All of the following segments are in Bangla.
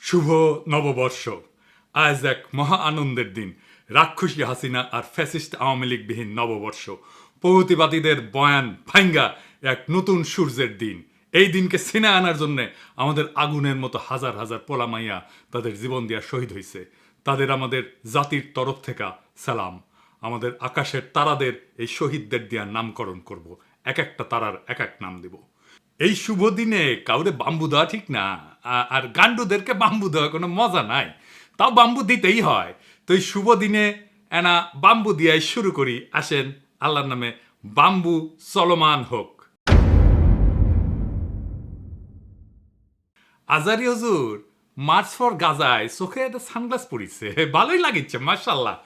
শুভ নববর্ষ। আজ এক মহা আনন্দের দিন। রাক্ষসী হাসিনা আর ফ্যাসিস্ট আওয়ামী লীগবিহীন নববর্ষ। প্রগতিবাদীদের বয়ান ভাঙ্গা এক নতুন সূর্যের দিন। এই দিনকে ছিনে আনার জন্য আমাদের আগুনের মতো হাজার হাজার পোলামাইয়া তাদের জীবন দিয়া শহীদ হয়েছে। তাদের আমাদের জাতির তরফ থেকে সালাম। আমাদের আকাশের তারাদের এই শহীদদের দিয়া নামকরণ করব। এক একটা তারার এক এক নাম দেব। এই শুভ দিনে কাউরে বাম্বু দেওয়া ঠিক না, আর গান্ডুদেরকে বাম্বু দেওয়া কোনো মজা নাই, তাও বাম্বু দিতেই হয়। তো এই শুভ দিনে এনা বাম্বু দিয়াই শুরু করি। আসেন আল্লাহর নামে বাম্বু চলমান হোক। আজারি হুজুর মার্চ ফর গাজায় চোখে একটা সানগ্লাস পরিছে, ভালোই লাগিচ্ছে মাশাল্লাহ।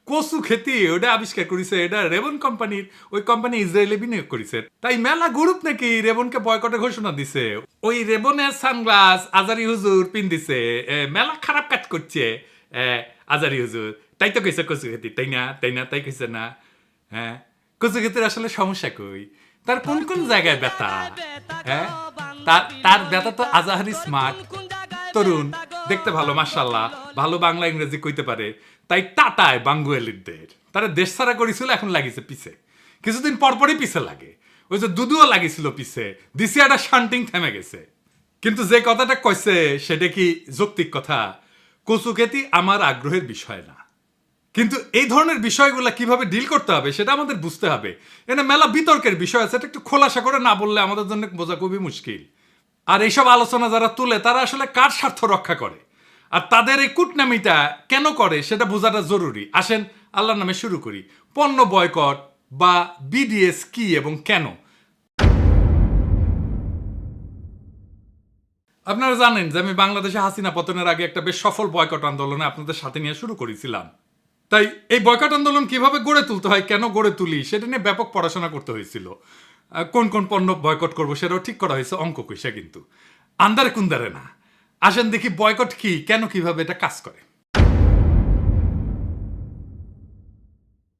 কচু খেতি ওটা আবিষ্কার করেছে, এটা রেবন কোম্পানির, ওই কোম্পানি ইসরায়েলে বিনিয়োগ করেছে। তাই মেলা গ্রুপ নাকি রেবনকে বয়কটের ঘোষণা দিছে। ওই রেবনের সানগ্লাস আজারি হুজুর পিন্দিছে, মেলা খারাপ কাজ করছে আজারি হুজুর। তাই তো কইছে কচু খেতি, তাই না তাই না তাই কইছে না? হ্যাঁ, কচু খেতির আসলে সমস্যা কই, তার কোন কোন জায়গায় ব্যথা? হ্যাঁ, তার ব্যথা তো আজাহারি স্মার্ট তরুণ, দেখতে ভালো মাশাল্লাহ, ভালো বাংলা ইংরেজি কইতে পারে। তাই টাটায় বাঙ্গুয়ালিদের তারা দেশ ছাড়া করেছিল, এখন লাগিছে পিছে। কিছুদিন পরপরই পিছে লাগে। ওই যে দুদুও লাগিছিল পিছে, দিসিয়াটা শান্টিং থেমে গেছে। কিন্তু যে কথাটা কইছে সেটা কি যৌক্তিক কথা? কচু খেতি আমার আগ্রহের বিষয় না, কিন্তু এই ধরনের বিষয়গুলো কিভাবে ডিল করতে হবে সেটা আমাদের বুঝতে হবে। এখানে মেলা বিতর্কের বিষয় আছে, এটা একটু খোলাসা করে না বললে আমাদের জন্য বোঝা খুবই মুশকিল। আর এইসব আলোচনা যারা তুলে তারা আসলে কার স্বার্থ রক্ষা করে, আর তাদের এই কুটনামিটা কেন করে সেটা বোঝাটা জরুরি। আসেন আল্লাহর নামে শুরু করি। পণ্য বয়কট বা বিডিএস কি এবং কেন? আপনারা জানেন যে আমি বাংলাদেশে হাসিনা পতনের আগে একটা বেশ সফল বয়কট আন্দোলনে আপনাদের সাথে নিয়ে শুরু করেছিলাম। তাই এই বয়কট আন্দোলন কিভাবে গড়ে তুলতে হয়, কেন গড়ে তুলি, সেটা নিয়ে ব্যাপক পড়াশোনা করতে হয়েছিল। কোন কোন পণ্য বয়কট করবো সেটাও ঠিক করা হয়েছে, অঙ্ক কইসা, কিন্তু আন্দারে কুন্দারে না। আসেন দেখি বয়কট কি, কেন, কিভাবে এটা কাজ করে।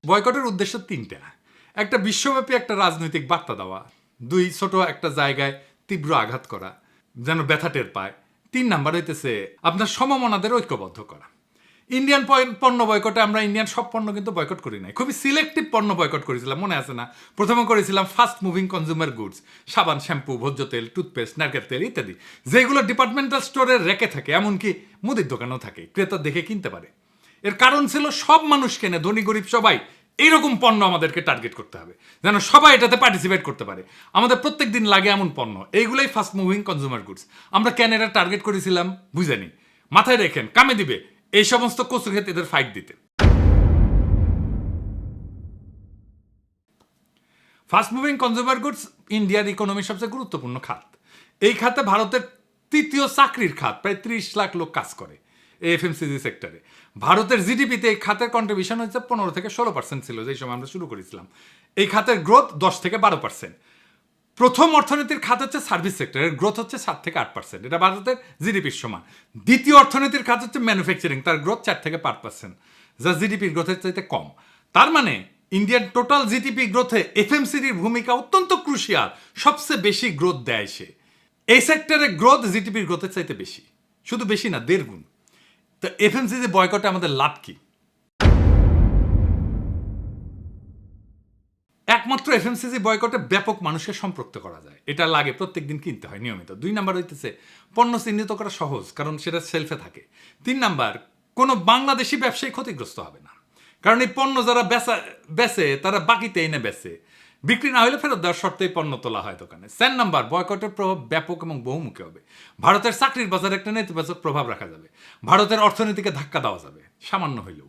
বয়কটের উদ্দেশ্য তিনটা। একটা, বিশ্বব্যাপী একটা রাজনৈতিক বার্তা দেওয়া। দুই, ছোট একটা জায়গায় তীব্র আঘাত করা যেন ব্যথা টের পায়। 3 নাম্বার হইতেছে আপনার সমমনাদের ঐক্যবদ্ধ করা। ইন্ডিয়ান পণ্য বয়কটে আমরা ইন্ডিয়ান সব পণ্য কিন্তু বয়কট করি নাই, খুবই সিলেক্টিভ পণ্য বয়কট করেছিলাম, মনে আছে না? প্রথমে করেছিলাম ফাস্ট মুভিং কনজিউমার গুডস, সাবান, শ্যাম্পু, ভোজ্য তেল, টুথপেস্ট, নারকেল তেল ইত্যাদি, যেগুলো ডিপার্টমেন্টাল স্টোরে রেখে থাকে, এমনকি মুদির দোকানেও থাকে, ক্রেতা দেখে কিনতে পারে। এর কারণ ছিল সব মানুষ কেনে, ধনী গরিব সবাই। এইরকম পণ্য আমাদেরকে টার্গেট করতে হবে যেন সবাই এটাতে পার্টিসিপেট করতে পারে। আমাদের প্রত্যেক দিন লাগে এমন পণ্য, এইগুলোই ফাস্ট মুভিং কনজিউমার গুডস। আমরা কেন এটা টার্গেট করেছিলাম বুঝেনি, মাথায় রেখেন, কামে দিবে এই সমস্ত কচু খেতেদের ফাইট দিতে। ফাস্ট মুভিং কনজিউমার গুডস ইন্ডিয়ার ইকোনমির সবচেয়ে গুরুত্বপূর্ণ খাত। এই খাতে ভারতের তৃতীয় চাকরির খাত, প্রায় 30 লাখ লোক কাজ করে এফএমসিজি সেক্টরে। ভারতের জিডিপিতে এই খাতের কন্ট্রিবিউশন হচ্ছে 15 থেকে 16% ছিল যেই সময় আমরা শুরু করেছিলাম। এই খাতের গ্রোথ 10 থেকে 12%। প্রথম অর্থনীতির খাত হচ্ছে সার্ভিস সেক্টর, এর গ্রোথ হচ্ছে 7 থেকে 8%, এটা ভারতের জিডিপির সমান। দ্বিতীয় অর্থনীতির খাত হচ্ছে ম্যানুফ্যাকচারিং, তার গ্রোথ 4 থেকে 5%, যা জিডিপির গ্রোথের চাইতে কম। তার মানে ইন্ডিয়ান টোটাল জিডিপি গ্রোথে এফএমসিজির ভূমিকা অত্যন্ত ক্রুশিয়াল, সবচেয়ে বেশি গ্রোথ দেয় সে। এই সেক্টরে গ্রোথ জিডিপির গ্রোথের চাইতে বেশি, শুধু বেশি না, 1.5 গুণ। তো এফএমসিজি বয়কটে আমাদের লাভ কি? একমাত্র এফএমসিজি বয়কটে ব্যাপক মানুষকে সম্পৃক্ত করা যায়, এটা লাগে, প্রত্যেকদিন কিনতে হয় নিয়মিত। 2 নাম্বার হইতেছে পণ্য চিহ্নিত করা সহজ, কারণ সেটা সেলফে থাকে। 3 নাম্বার, কোনো বাংলাদেশি ব্যবসায়ী ক্ষতিগ্রস্ত হবে না, কারণ এই পণ্য যারা বেচে তারা বাকিতে এনে বেচে, বিক্রি না হলে ফেরত দেওয়ার শর্তেই পণ্য তোলা হয় দোকানে। 4 নাম্বার, বয়কটের প্রভাব ব্যাপক এবং বহুমুখী হবে। ভারতের চাকরির বাজারে একটা নেতিবাচক প্রভাব রাখা যাবে, ভারতের অর্থনীতিকে ধাক্কা দেওয়া যাবে সামান্য হইলেও।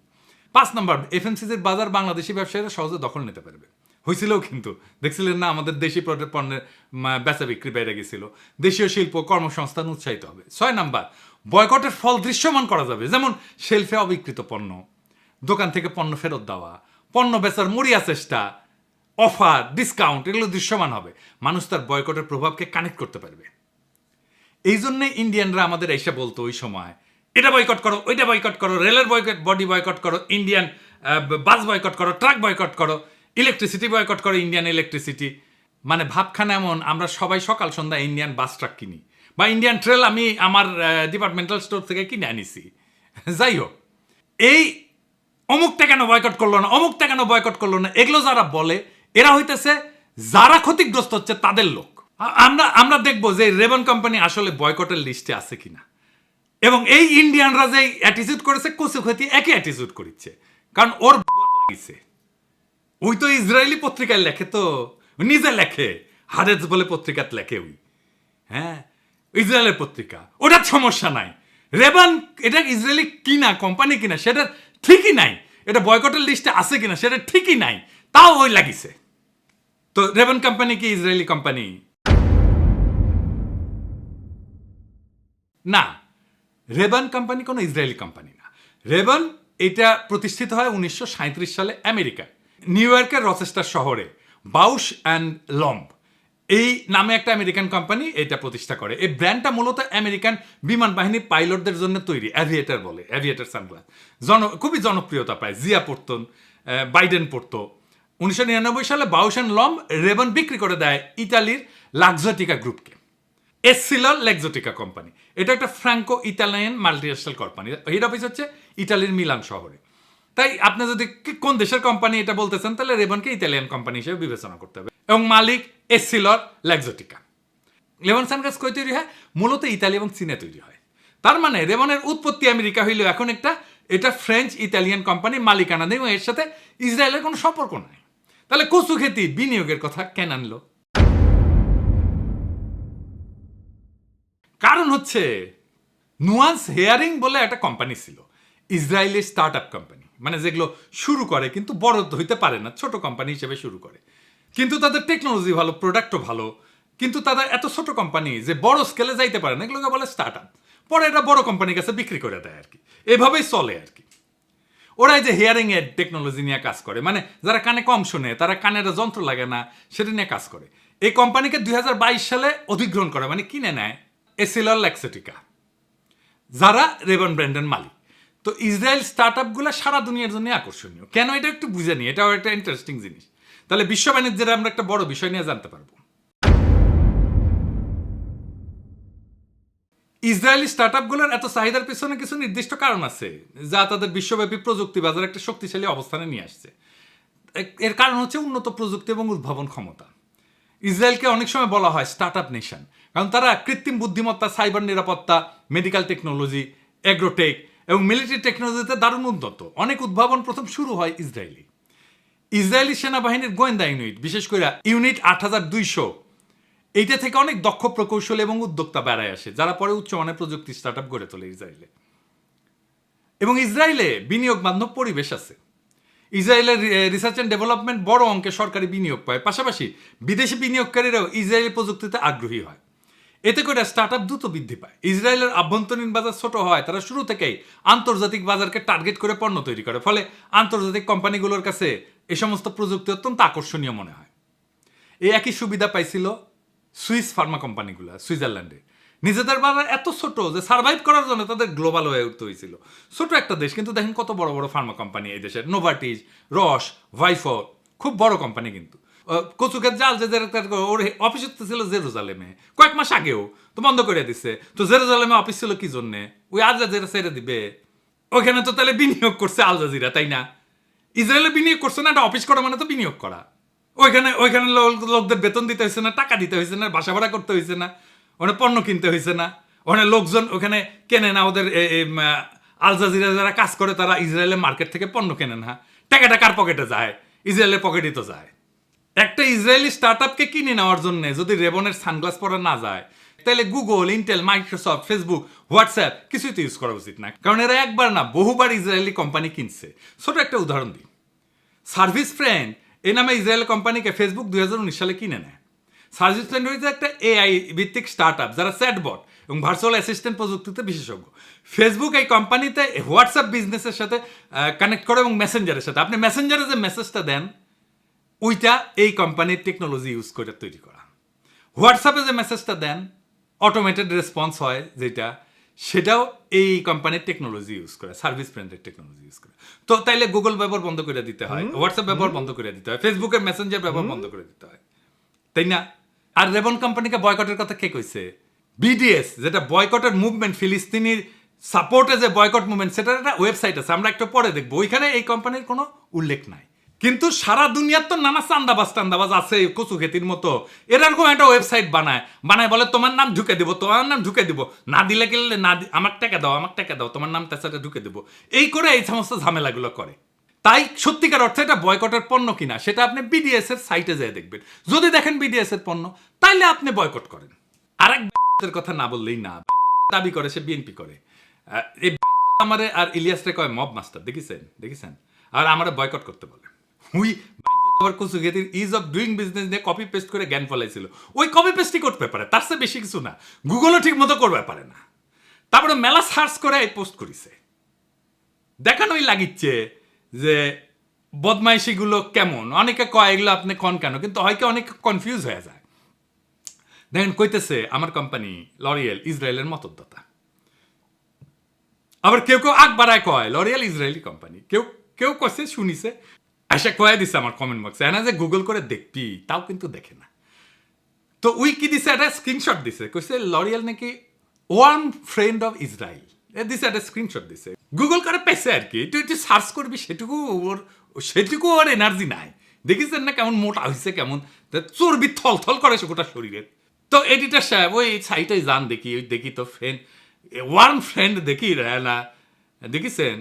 5 নাম্বার, এফএমসিজির বাজার বাংলাদেশি ব্যবসায়ীরা সহজে দখল নিতে পারবে। হয়েছিল কিন্তু, দেখছিলেন না আমাদের দেশি পণ্যের বেচা বিক্রি বেড়ে গেছিল। দেশীয় শিল্প কর্মসংস্থান উৎসাহিত হবে। 6 নাম্বার, বয়কটের ফল দৃশ্যমান করা যাবে, যেমন শেলফে অবিকৃত পণ্য, দোকান থেকে পণ্য ফেরত দেওয়া, পণ্য বেচার মরিয়া চেষ্টা, অফার, ডিসকাউন্ট, এগুলো দৃশ্যমান হবে। মানুষ তার বয়কটের প্রভাবকে কানেক্ট করতে পারবে। এই জন্যে ইন্ডিয়ানরা আমাদের এসে বলতো ওই সময়, এটা বয়কট করো, ওইটা বয়কট করো, রেলের বডি বয়কট করো, ইন্ডিয়ান বাস বয়কট করো, ট্রাক বয়কট করো, ইলেকট্রিসিটি বয়কট করো, ইন্ডিয়ান ইলেকট্রিসিটি। মানে ভাবখানা এমন, আমরা সবাই সকাল সন্ধ্যা ইন্ডিয়ান বাস ট্রাক কিনি বা ইন্ডিয়ান ট্রেল আমি আমার ডিপার্টমেন্টাল স্টোর থেকে কিনে আনিছি। যাই হোক, এই অমুকটা কেন বয়কট করলো না, অমুকটা কেন বয়কট করলো না, এগুলো যারা বলে এরা হইতেছে যারা ক্ষতিগ্রস্ত হচ্ছে তাদের লোক। আমরা দেখবো যে রেবন কোম্পানি আসলে বয়কটের লিস্টে আছে কিনা। এবং এই ইন্ডিয়ানরা যে অ্যাটিটিউড করেছে কচু ক্ষতি একই অ্যাটিটিউড করেছে, কারণ ওর লাগিছে। ওই তো ইসরায়েলি পত্রিকায় লেখে, তো নিজে লেখে, হারেজ বলে পত্রিকাত লেখে ওই, হ্যাঁ ইসরায়েলের পত্রিকা, ওটার সমস্যা নাই। রেবান এটা ইসরায়েলি কিনা কোম্পানি কিনা সেটা ঠিকই নাই, এটা বয়কটের লিস্টে আছে কিনা সেটা ঠিকই নাই, তাও ওই লাগিছে। তো রেবান কোম্পানি কি ইসরায়েলি কোম্পানি? না, রেবান কোম্পানি কোনো ইসরায়েলি কোম্পানি না। রেবান এটা প্রতিষ্ঠিত হয় 1937 সালে আমেরিকায়, নিউ ইয়র্কের রচেস্টার শহরে বাউশ অ্যান্ড লম্ব এই নামে একটা আমেরিকান কোম্পানি এটা প্রতিষ্ঠা করে। এই ব্র্যান্ডটা মূলত আমেরিকান বিমান বাহিনীর পাইলটদের জন্য তৈরি, অ্যাভিয়েটার বলে, অ্যাভিয়েটার সানগ্লাস। খুবই জনপ্রিয়তা পায়, জিয়া পড়তেন, বাইডেন পড়তো। 1999 সালে বাউশ অ্যান্ড লম্ব রেবান বিক্রি করে দেয় ইতালির লাক্সোটিকা গ্রুপকে। এসসিলার লেক্সোটিকা কোম্পানি, এটা একটা Franco Italian multinational company, head office হচ্ছে ইতালির মিলান শহরে। তাই আপনি যদি কোন দেশের কোম্পানি এটা বলতেছেন তাহলে রেবনকে ইতালিয়ান কোম্পানি হিসেবে বিবেচনা করতে হবে। এবং মালিক এসসিলর লেক্সোটিকা। রেবন সানগ্লাস কই তৈরি হয়? মূলত ইতালি এবং চীনে তৈরি হয়। তার মানে রেবনের উৎপত্তি আমেরিকা হইলেও এখন এটা ফ্রেঞ্চ ইতালিয়ান কোম্পানি মালিকানা নেই, এবং এর সাথে ইসরায়েলের কোনো সম্পর্ক নাই। তাহলে কচু খেতি বিনিয়োগের কথা কেন আনলো? কারণ হচ্ছে নুয়ান্স হেয়ারিং বলে একটা কোম্পানি ছিল, ইসরায়েলি স্টার্ট আপ কোম্পানি, মানে যেগুলো শুরু করে কিন্তু বড় হইতে পারে না, ছোট কোম্পানি হিসেবে শুরু করে, কিন্তু তাদের টেকনোলজি ভালো, প্রোডাক্টও ভালো, কিন্তু তাদের এত ছোট কোম্পানি যে বড় স্কেলে যাইতে পারে না, এগুলোকে বলে স্টার্ট আপ। পরে এটা বড় কোম্পানির কাছে বিক্রি করে দেয় আর কি, এভাবেই চলে আর কি। ওরা যে হেয়ারিং এর টেকনোলজি নিয়ে কাজ করে, মানে যারা কানে কম শোনে, তারা কানের যন্ত্র লাগে না, সেটা নিয়ে কাজ করে। এই কোম্পানিকে 2022 সালে অধিগ্রহণ করে, মানে কিনে নেয় এসিলর লেক্সোটিকা, যারা রেবন ব্র্যান্ডের মালিক। তো ইসরায়েল স্টার্ট আপগুলো সারা দুনিয়ার জন্য আকর্ষণীয় কেন, এটা একটু বুঝে নিই, এটাও একটা ইন্টারেস্টিং জিনিস। তাহলে বিশ্ব বাণিজ্যের আমরা একটা বড় বিষয় নিয়ে জানতে পারবো। ইসরায়েলি স্টার্ট আপগুলোর এত চাহিদার পিছনে কিছু নির্দিষ্ট কারণ আছে, যা তাদের বিশ্বব্যাপী প্রযুক্তি বাজারে একটা শক্তিশালী অবস্থানে নিয়ে আসছে। এর কারণ হচ্ছে উন্নত প্রযুক্তি এবং উদ্ভাবন ক্ষমতা। ইসরায়েলকে অনেক সময় বলা হয় স্টার্ট আপ নেশন, কারণ তারা কৃত্রিম বুদ্ধিমত্তা, সাইবার নিরাপত্তা, মেডিকেল টেকনোলজি, এগ্রোটেক এবং মিলিটারি টেকনোলজিতে দারুণ উন্নত। অনেক উদ্ভাবন প্রথম শুরু হয় ইসরায়েলি সেনাবাহিনীর গোয়েন্দা ইউনিট, বিশেষ করে ইউনিট 8200, এইটা থেকে অনেক দক্ষ প্রকৌশলী এবং উদ্যোক্তা বেড়ায় আসে, যারা পরে উচ্চমানের প্রযুক্তি স্টার্ট আপ গড়ে তোলে ইসরায়েলে। এবং ইসরায়েলে বিনিয়োগ বান্ধব পরিবেশ আছে। ইসরায়েলের রিসার্চ অ্যান্ড ডেভেলপমেন্ট বড় অঙ্কে সরকারি বিনিয়োগ পায়, পাশাপাশি বিদেশি বিনিয়োগকারীরাও ইসরায়েলি প্রযুক্তিতে আগ্রহী হয়। এতে করে স্টার্ট আপ দ্রুত বৃদ্ধি পায়। ইসরায়েলের আভ্যন্তরীণ বাজার ছোট হয়, তারা শুরু থেকেই আন্তর্জাতিক বাজারকে টার্গেট করে পণ্য তৈরি করে, ফলে আন্তর্জাতিক কোম্পানিগুলোর কাছে এই সমস্ত প্রযুক্তি অত্যন্ত আকর্ষণীয় মনে হয়। এই একই সুবিধা পাইছিল সুইস ফার্মা কোম্পানিগুলো সুইজারল্যান্ডে। নিজেদের বাজার এত ছোট যে সার্ভাইভ করার জন্য তাদের গ্লোবাল হয়ে উঠতে হয়েছিল। ছোট একটা দেশ, কিন্তু দেখেন কত বড় বড় ফার্মা কোম্পানি এই দেশের, নোভার্টিস, রস, ভাইফো, খুব বড় কোম্পানি। কিন্তু কচুকের জাল যে ওর অফিস ছিল জেরুজালেমে, কয়েক মাস আগেও তো বন্ধ করে দিচ্ছে। তো জেরুজালেমে অফিস ছিল কি জন্যে? ওই আল জাজিরা ছেড়ে দিবে। ওইখানে তো তাহলে বিনিয়োগ করছে আল জাজিরা, তাই না? ইসরায়েলে বিনিয়োগ করছে না, একটা অফিস করা মানে তো বিনিয়োগ করা। ওইখানে লোকদের বেতন দিতে হয়েছে না, টাকা দিতে হয়েছে না, বাসা ভাড়া করতে হয়েছে না, ওখানে পণ্য কিনতে হয়েছে না, ওখানে লোকজন ওখানে কেনে না। ওদের আল জাজিরা যারা কাজ করে তারা ইসরায়েলের মার্কেট থেকে পণ্য কেনে না। টাকাটা কার পকেটে যায়? ইসরায়েলের পকেটই তো যায়। একটা ইসরায়েলি স্টার্ট আপকে কিনে নেওয়ার জন্য যদি রেবনের সানগ্লাস পরা না যায়, তাহলে Google, Intel, Microsoft, Facebook, WhatsApp কিছুই তো ইউজ করা উচিত না, কারণ এরা একবার না বহুবার ইসরায়েলি কোম্পানি কিনছে। ছোট একটা উদাহরণ দিই, সার্ভিস ফ্রেন্ড এই নামে ইসরায়েল কোম্পানিকে ফেসবুক 2019 সালে কিনে নেয়। সার্ভিস ফ্রেন্ড হয়েছে একটা এআই ভিত্তিক স্টার্ট আপ, যারা চ্যাটবট এবং ভার্চুয়াল অ্যাসিস্ট্যান্ট প্রযুক্তিতে বিশেষজ্ঞ। ফেসবুক এই কোম্পানিতে হোয়াটসঅ্যাপ বিজনেসের সাথে কানেক্ট করে এবং মেসেঞ্জারের সাথে। আপনি মেসেঞ্জারে যে মেসেজটা দেন ওইটা এই কোম্পানির টেকনোলজি ইউজ করে তৈরি করা। হোয়াটসঅ্যাপে যে মেসেজটা দেন অটোমেটেড রেসপন্স হয় যেটা, সেটাও এই কোম্পানির টেকনোলজি ইউজ করে, সার্ভিস ফ্রেন্ডের টেকনোলজি ইউজ করে। তো তাইলে গুগল ব্যবহার বন্ধ করে দিতে হয়, হোয়াটসঅ্যাপ ব্যবহার বন্ধ করে দিতে হয়, ফেসবুকের মেসেঞ্জার ব্যবহার বন্ধ করে দিতে হয়, তাই না? আর রেবন কোম্পানিকে বয়কটের কথা কে কইছে? বিডিএস যেটা বয়কটের মুভমেন্ট, ফিলিস্তিনির সাপোর্টে যে বয়কট মুভমেন্ট, সেটার একটা ওয়েবসাইট আছে, আমরা একটু পরে দেখবো। ওইখানে এই কোম্পানির কোনো উল্লেখ নাই। কিন্তু সারা দুনিয়ার তো নানা চান্দাবাজ আছে কচু খেতির মতো, এরকম একটা ওয়েবসাইট বানায় বলে তোমার নাম ঢুকে দিব, তোমার নাম ঢুকে দিব, না দিলে গেলে না, আমার টাকা দাও, তোমার নাম তাছাড়া ঢুকে দেবো, এই করে এই সমস্ত ঝামেলাগুলো করে। তাই সত্যিকার অর্থে এটা বয়কটের পণ্য কিনা সেটা আপনি বিডিএস এর সাইটে যেয়ে দেখবেন। যদি দেখেন বিডিএস এর পণ্য, তাইলে আপনি বয়কট করেন। আরেক কথা না বললেই না, দাবি করে সে বিএনপি করে। এই আমারে আর ইলিয়াস রে কয় মব মাস্টার, দেখেছেন, আর আমারে বয়কট করতে বলে। হুই কচু খেতির ইজ অফ ডুইং বিজনেস নিয়ে কপি পেস্ট করে জ্ঞান ফলাইছিল। ওই কপি পেস্টই করতে পারে, তার চেয়ে বেশি কিছু না। গুগলও ঠিক মতো করতে পারে না। তারপরে মেলা সার্চ করে এই পোস্ট করিছে, দেখানোই লাগিচ্ছে যে বদমাইশিগুলো কেমন। অনেকে কয় এগুলো আপনি কন কেন, কিন্তু হয়তো অনেকে কনফিউজ হয়ে যায়। দেখেন কইতেছে আমার কোম্পানি লরিয়েল ইসরায়েলের মতদাতা। আবার কেউ আগ বাড়ায় কয় লরিয়েল ইসরায়েলি কোম্পানি, কেউ কছে শুনিছে আশা কয়ে দিছে আমার কমেন্ট বক্সে, এনা যে গুগল করে দেখবি তাও কিন্তু দেখে না। তো উই কি দিছে, একটা স্ক্রিনশট দিছে, কইছে লরিয়েল নাকি ওয়ান ফ্রেন্ড অফ ইসরায়েল, দিছে একটা স্ক্রিনশট দিছে। গুগল করে পেছে আর কি, তুই সার্চ করবি, সেটুকু ওর এনার্জি নাই। দেখিছেন না কেমন মোটা হয়েছে, কেমন চর্বি থল করে সে গোটা শরীরে। তো এডিটর সাহেব ওই সাইটে যান, দেখি তো ফ্রেন্ড, ওয়ার্ম ফ্রেন্ড দেখি না, দেখিছেন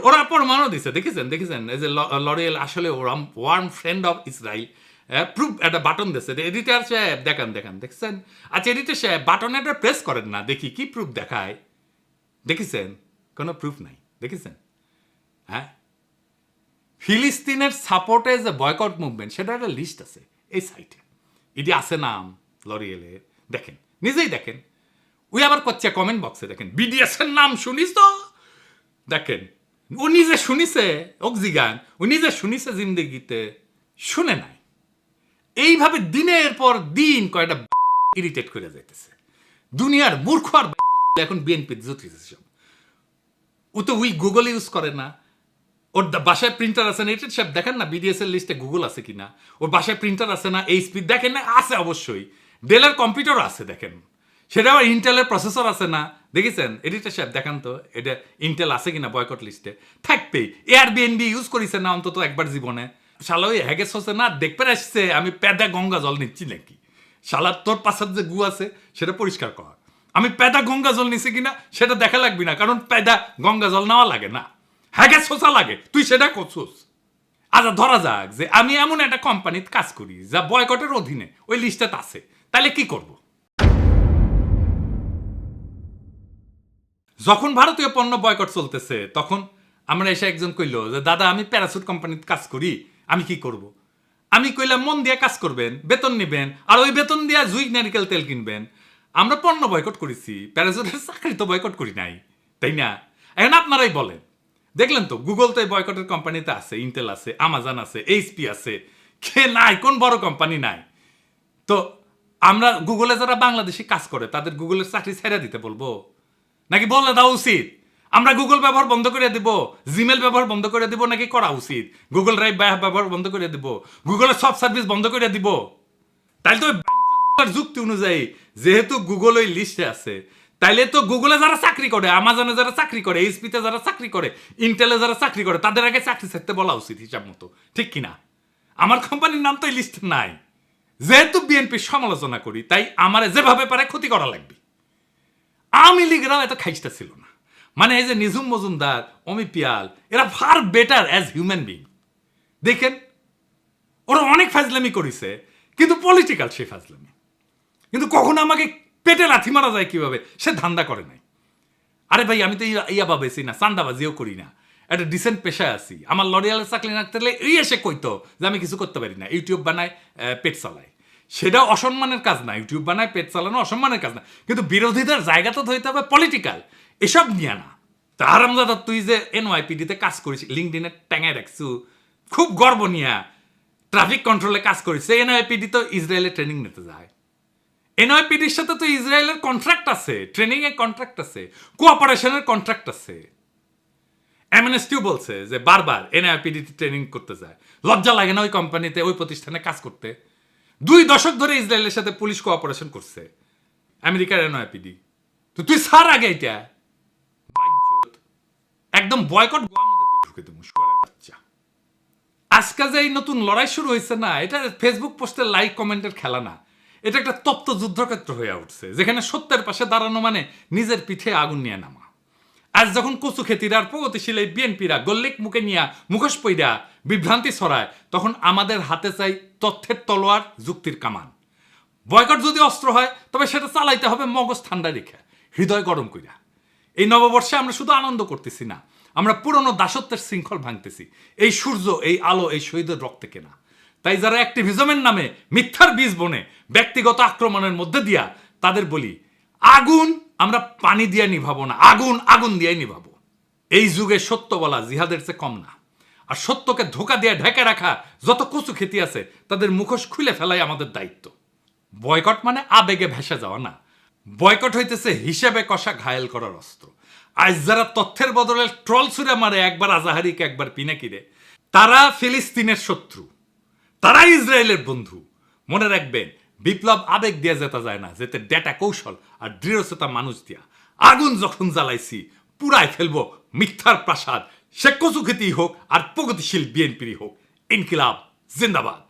ওরা প্রমাণও দিছে, দেখেছেন এই যে লরিয়েল আসলে warm friend of Israel, proof একটা বাটন দিচ্ছে। এডিটর সাহেব দেখছেন। আচ্ছা এডিটর সাহেব বাটনে একটা প্রেস করেন না, দেখি কি প্রুফ দেখায়। দেখেছেন কোনো প্রুফ নাই, দেখেছেন। হ্যাঁ, ফিলিস্তিনের সাপোর্টে যে বয়কট মুভমেন্ট, সেটা একটা লিস্ট আছে এই সাইটে, এটি আছে নাম লরিয়েলের, দেখেন, নিজেই দেখেন। ওই আবার করছে কমেন্ট বক্সে, দেখেন বিডিএস এর নাম শুনিস তো, দেখেন ও নিজে শুনিছে, অক্সিগান ও নিজে শুনিছে, জিন্দগিতে শুনে নাই। এইভাবে দিনের পর দিন কয়টা ইরিটেট করে যাইতেছে দুনিয়ার মূর্খ। আর এখন বিএনপি জুতিছে সব। ও তো ওই গুগল ইউজ করে না, ওর বাসায় প্রিন্টার আছে না, এটা সব দেখেন না বিডিএস এর লিস্টে গুগল আছে কিনা। ওর বাসায় প্রিন্টার আছে না, এইচপি দেখেন না, আছে অবশ্যই। ডেলের কম্পিউটার আছে দেখেন, সেটা আবার ইন্টেলের প্রসেসর আছে না, দেখেছেন। এডিটর সাহেব দেখান তো এটা ইন্টেল আছে কিনা বয়কট লিস্টে, থাকবেই। এয়ারবিএনবি ইউজ করিছে না অন্তত একবার জীবনে। শালা ওই হ্যাগেস হচ্ছে না, দেখতে আসছে আমি পেদা গঙ্গা জল নিচ্ছি নাকি। শালা তোর পাশার যে গু আছে সেটা পরিষ্কার কর। আমি পেদা গঙ্গা জল নিছি কিনা সেটা দেখা লাগবি না, কারণ পেদা গঙ্গা জল নেওয়া লাগে না, হ্যাগে শোষা লাগে, তুই সেটা করছোস। আচ্ছা ধরা যাক যে আমি এমন একটা কোম্পানিতে কাজ করি যা বয়কটের অধীনে ওই লিস্টে আছে, তাহলে কি করব? যখন ভারতীয় পণ্য বয়কট চলতেছে, তখন আমরা এসে একজন কইল যে দাদা আমি প্যারাসুট কোম্পানিতে কাজ করি, আমি কি করব? আমি কইলাম মন দিয়ে কাজ করবেন, বেতন নেবেন, আর ওই বেতন দিয়ে জুই নারিকেল তেল কিনবেন। আমরা পণ্য বয়কট করেছি, প্যারাসুটের চাকরি তো বয়কট করি নাই, তাই না? এখন আপনারাই বলেন, দেখলেন তো গুগল তো এই বয়কটের কোম্পানিতে আছে, ইন্টেল আছে, আমাজন আছে, এইচপি আছে, কে নাই? কোন বড় কোম্পানি নাই? তো আমরা গুগলে যারা বাংলাদেশে কাজ করে তাদের গুগলের চাকরি ছেড়ে দিতে বলবো, নাকি বলে দেওয়া উচিত আমরা গুগল ব্যবহার বন্ধ করে দিব, জিমেল ব্যবহার বন্ধ করে দিব, নাকি করা উচিত গুগল ড্রাইভ ব্যবহার বন্ধ করে দিব, গুগলের সব সার্ভিস বন্ধ করে দিব? তাইলে তো যুক্তি অনুযায়ী যেহেতু গুগল ওই লিস্টে আছে, তাইলে তো গুগলে যারা চাকরি করে, আমাজনে যারা চাকরি করে, এইচপিতে যারা চাকরি করে, ইন্টেলে যারা চাকরি করে, তাদের আগে চাকরি ছাড়তে বলা উচিত হিসাব মতো, ঠিক কিনা? আমার কোম্পানির নাম তো এই লিস্টে নাই। যেহেতু বিএনপির সমালোচনা করি, তাই আমারে যেভাবে পারে ক্ষতি করা লাগবে। আওয়ামী লীগরাও এত খাইস্টা ছিল না, মানে এই যে নিঝুম মজুমদার, অমি পিয়াল, এরা far better as human being. দেখেন ওরা অনেক ফাজলামি করেছে, কিন্তু পলিটিক্যাল সে ফাজলামি, কিন্তু কখনো আমাকে পেটে লাথি মারা যায় কিভাবে সে ধান্দা করে নাই। আরে ভাই আমি তো ইয়াবা বেশি না, চান্দাবাজিও করি না, একটা ডিসেন্ট পেশায় আছি। আমার লরিয়ালের চাকরি না থাকলে এই এসে কইতো যে আমি কিছু করতে পারি না, ইউটিউব বানায়, পেট চালায়, সেটা অসম্মানের কাজ না। ইউটিউব বানায়, পেট চালানো অসম্মানের কাজ না, কিন্তু বিরোধীদের জায়গা তো ধরতে হবে পলিটিক্যাল, এসব নিয়ে না। তা হারামজাদা তুই যে এনওয়াইপিডিতে কাজ করিস, লিঙ্কডিনে ট্যাঙায় রাখছু, খুব গর্ব নিয়া ট্রাফিক কন্ট্রোলে কাজ করিস। এনওয়াইপিডি তো ইসরায়েলে ট্রেনিং নিতে যায়, এনওয়াইপিডির সাথে তো ইসরায়েলের কন্ট্রাক্ট আছে, ট্রেনিং এর কন্ট্রাক্ট আছে, কোঅপারেশনের কন্ট্রাক্ট আছে। এমএনএসটিও বলছে যে বারবার এনআইপিডি ট্রেনিং করতে যায়, লজ্জা লাগে না ওই কোম্পানিতে, ওই প্রতিষ্ঠানে কাজ করতে? 2 দশক ধরে ইসরায়েলের সাথে পুলিশ কোঅপারেশন করছে। আমেরিকার এনআইপিডি। তো তুই সার আগে এটা বাইঞ্চোদ। একদম বয়কট গোয়া মধ্যে দিয়ে ঢুকে দেবো শুয়ারের বাচ্চা। আজকে যে এই নতুন লড়াই শুরু হয়েছে না, এটা ফেসবুক পোস্টের লাইক কমেন্টের খেলা না, এটা একটা তপ্ত যুদ্ধক্ষেত্র হয়ে উঠছে, যেখানে সত্যের পাশে দাঁড়ানো মানে নিজের পিঠে আগুন নিয়ে নামা। আজ যখন কচু খেতির আর প্রগতিশীল এই বিএনপিরা গল্লিক মুখে নিয়া মুখোশ পইরা বিভ্রান্তি ছড়ায়, তখন আমাদের হাতে চাই তথ্যের তলোয়ার, যুক্তির কামান। বয়কট যদি অস্ত্র হয়, তবে সেটা চালাইতে হবে মগজ ঠান্ডা রেখে, হৃদয় গরম কইরা। এই নববর্ষে আমরা শুধু আনন্দ করতেছি না, আমরা পুরনো দাসত্বের শৃঙ্খল ভাঙতেছি। এই সূর্য, এই আলো, এই শহীদের রক্তে কেনা। তাই যারা অ্যাক্টিভিজমের নামে মিথ্যার বীজ বনে ব্যক্তিগত আক্রমণের মধ্যে দিয়া, তাদের বলি, আগুন আমরা পানি দিয়ে নিভাবো না, আগুন আগুন দিয়ে নিভাবো। এই যুগে সত্য বলা জিহাদের চেয়ে কম না। আর সত্যকে ধোকা দিয়ে ঢেকে রাখা যত কচু খেতি আছে, তাদের মুখোশ খুলে ফেলাই আমাদের দায়িত্ব। বয়কট মানে আবেগে ভেসে যাওয়া না, বয়কট হইতেছে হিসেবে কষা ঘায়েল করার অস্ত্র। আজ যারা তথ্যের বদলে ট্রল ছুড়ে মারে, একবার আজাহারিকে একবার পিনাকিরে, তারা ফিলিস্তিনের শত্রু, তারা ইসরায়েলের বন্ধু। মনে রাখবেন, বিপ্লব আবেগ দিয়ে যেতে যায় না, যেতে ডেটা কৌশল আর দৃঢ়চেতা মানুষ দিয়া। আগুন যখন জ্বালাইছি, পুরাই ফেলবো মিথ্যার প্রাসাদ, সে কচু খেতেই হোক আর প্রগতিশীল বিএনপিরই হোক। ইনকিলাব জিন্দাবাদ।